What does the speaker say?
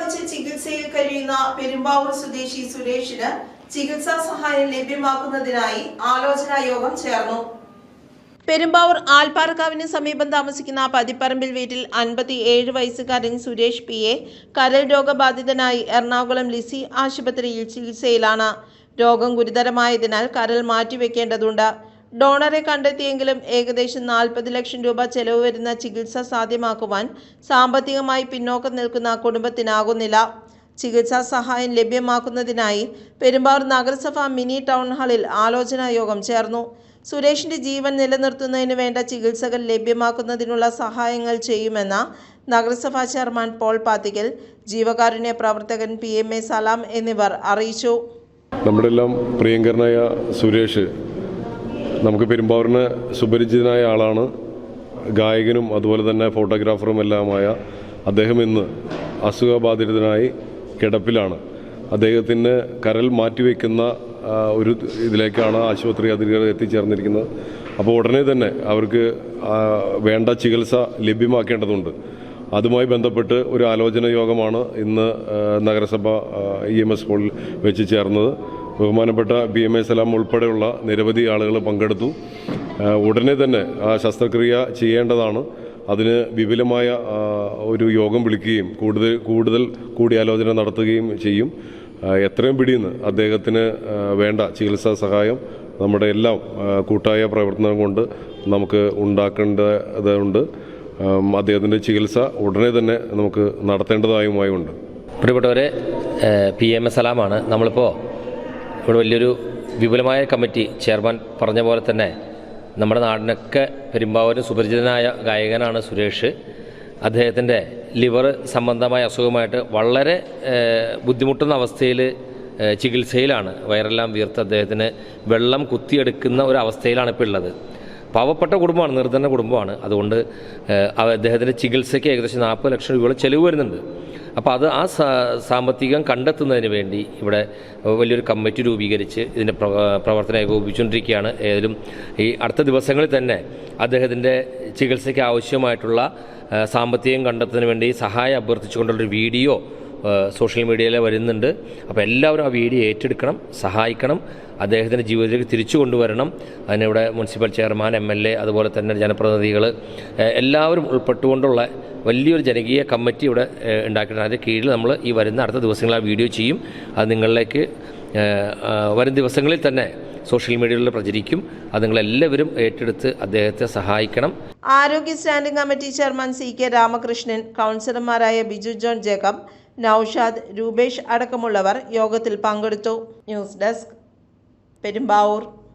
ബാധിച്ച് ചികിത്സയിൽ കഴിയുന്ന പെരുമ്പാവൂർ സ്വദേശി സുരേഷിന് ചികിത്സാ സഹായം ലഭ്യമാക്കുന്നതിനായി ആലോചനാ യോഗം ചേർന്നു. പെരുമ്പാവൂർ ആൽപ്പാറക്കാവിന് സമീപം താമസിക്കുന്ന പതിപ്പറമ്പിൽ വീട്ടിൽ 57 വയസ്സുകാരൻ സുരേഷ് PA കരൾ രോഗബാധിതനായി എറണാകുളം ലിസി ആശുപത്രിയിൽ ചികിത്സയിലാണ്. രോഗം ഗുരുതരമായതിനാൽ കരൾ മാറ്റിവെക്കേണ്ടതുണ്ട്. ഡോണറെ കണ്ടെത്തിയെങ്കിലും ഏകദേശം 40 ലക്ഷം രൂപ ചെലവ് വരുന്ന ചികിത്സ സാധ്യമാക്കുവാൻ സാമ്പത്തികമായി പിന്നോക്കം നിൽക്കുന്ന കുടുംബത്തിനാകുന്നില്ല. ചികിത്സാ സഹായം ലഭ്യമാക്കുന്നതിനായി പെരുമ്പാവൂർ നഗരസഭ മിനി ടൗൺ ഹാളിൽ ആലോചനാ യോഗം ചേർന്നു. സുരേഷിന്റെ ജീവൻ നിലനിർത്തുന്നതിന് വേണ്ട ചികിത്സകൾ ലഭ്യമാക്കുന്നതിനുള്ള സഹായങ്ങൾ ചെയ്യുമെന്ന് നഗരസഭാ ചെയർമാൻ പോൾ പാത്തിക്കൽ, ജീവകാരുണ്യ പ്രവർത്തകൻ PMA സലാം എന്നിവർ അറിയിച്ചു. നമ്മുടെ എല്ലാം പ്രിയങ്കരനായ സുരേഷ് നമുക്ക് പെരുമ്പാവൂരിന് സുപരിചിതനായ ആളാണ്. ഗായകനും അതുപോലെ തന്നെ ഫോട്ടോഗ്രാഫറും എല്ലാമായ അദ്ദേഹം ഇന്ന് അസുഖബാധിതനായി കിടപ്പിലാണ്. അദ്ദേഹത്തിന് കരൾ മാറ്റിവെക്കുന്ന ഒരു ഇതിലേക്കാണ് ആശുപത്രി അധികൃതർ എത്തിച്ചേർന്നിരിക്കുന്നത്. അപ്പോൾ ഉടനെ തന്നെ അവർക്ക് വേണ്ട ചികിത്സ ലഭ്യമാക്കേണ്ടതുണ്ട്. അതുമായി ബന്ധപ്പെട്ട് ഒരു ആലോചന യോഗമാണ് ഇന്ന് നഗരസഭ EMS ഹാളിൽ വെച്ച് ചേർന്നത്. ബഹുമാനപ്പെട്ട PMA സലാം ഉൾപ്പെടെയുള്ള നിരവധി ആളുകൾ പങ്കെടുത്തു. ഉടനെ തന്നെ ആ ശസ്ത്രക്രിയ ചെയ്യേണ്ടതാണ്. അതിന് വിപുലമായ ഒരു യോഗം വിളിക്കുകയും കൂടുതൽ കൂടിയാലോചന നടത്തുകയും ചെയ്യും. എത്രയും പിടിയുന്ന അദ്ദേഹത്തിന് വേണ്ട ചികിത്സാ സഹായം നമ്മുടെ എല്ലാം കൂട്ടായ പ്രവർത്തനം കൊണ്ട് നമുക്ക് ഉണ്ടാക്കേണ്ടതുണ്ട്. അദ്ദേഹത്തിൻ്റെ ചികിത്സ ഉടനെ തന്നെ നമുക്ക് നടത്തേണ്ടതായുമായുണ്ട്. പ്രിയപ്പെട്ടവരെ, PMA സലാമാണ്. നമ്മളിപ്പോൾ ഇവിടെ വലിയൊരു വിപുലമായ കമ്മിറ്റി ചെയർമാൻ പറഞ്ഞ പോലെ തന്നെ നമ്മുടെ നാടിനൊക്കെ പെരുമ്പാവൂരിന് സുപരിചിതനായ ഗായകനാണ് സുരേഷ്. അദ്ദേഹത്തിൻ്റെ ലിവർ സംബന്ധമായ അസുഖമായിട്ട് വളരെ ബുദ്ധിമുട്ടുന്ന അവസ്ഥയിൽ ചികിത്സയിലാണ്. വയറെല്ലാം വീർത്ത് അദ്ദേഹത്തിന് വെള്ളം കുത്തിയെടുക്കുന്ന ഒരു അവസ്ഥയിലാണ് ഇപ്പോൾ ഉള്ളത്. പാവപ്പെട്ട കുടുംബമാണ്, നിർധന കുടുംബമാണ്. അതുകൊണ്ട് അദ്ദേഹത്തിൻ്റെ ചികിത്സയ്ക്ക് ഏകദേശം 40 ലക്ഷം രൂപയോളം ചെലവ് വരുന്നുണ്ട്. അപ്പോൾ ആ സാമ്പത്തികം കണ്ടെത്തുന്നതിന് വേണ്ടി ഇവിടെ വലിയൊരു കമ്മിറ്റി രൂപീകരിച്ച് ഇതിൻ്റെ പ്രവർത്തനം ഏകോപിപ്പിച്ചുകൊണ്ടിരിക്കുകയാണ്. ഏതായാലും ഈ അടുത്ത ദിവസങ്ങളിൽ തന്നെ അദ്ദേഹത്തിൻ്റെ ചികിത്സയ്ക്ക് ആവശ്യമായിട്ടുള്ള സാമ്പത്തികം കണ്ടെത്തുന്നതിന് വേണ്ടി സഹായം അഭ്യർത്ഥിച്ചുകൊണ്ടുള്ളൊരു വീഡിയോ സോഷ്യൽ മീഡിയയിൽ വരുന്നുണ്ട്. അപ്പോൾ എല്ലാവരും ആ വീഡിയോ ഏറ്റെടുക്കണം, സഹായിക്കണം, അദ്ദേഹത്തിൻ്റെ ജീവിതത്തിലേക്ക് തിരിച്ചു കൊണ്ടുവരണം. അതിനിവിടെ മുനിസിപ്പൽ ചെയർമാൻ, MLA, അതുപോലെ തന്നെ ജനപ്രതിനിധികൾ എല്ലാവരും ഉൾപ്പെട്ടുകൊണ്ടുള്ള വലിയൊരു ജനകീയ കമ്മിറ്റി ഇവിടെ ഉണ്ടാക്കിയിട്ടുണ്ട്. അതിൻ്റെ കീഴിൽ നമ്മൾ ഈ വരുന്ന അടുത്ത ദിവസങ്ങളിൽ ആ വീഡിയോ ചെയ്യും. അത് നിങ്ങളിലേക്ക് വരും ദിവസങ്ങളിൽ തന്നെ സോഷ്യൽ മീഡിയയിൽ പ്രചരിക്കും. അത് നിങ്ങളെല്ലാവരും ഏറ്റെടുത്ത് അദ്ദേഹത്തെ സഹായിക്കണം. ആരോഗ്യ standing committee chairman CK Ramakrishnan, കൗൺസിലർമാരായ ബിജു ജോൺ ജേക്കബ്, നൌഷാദ്, രൂപേഷ് അടക്കമുള്ളവർ യോഗത്തിൽ പങ്കെടുത്തു. News desk, Perumbavoor.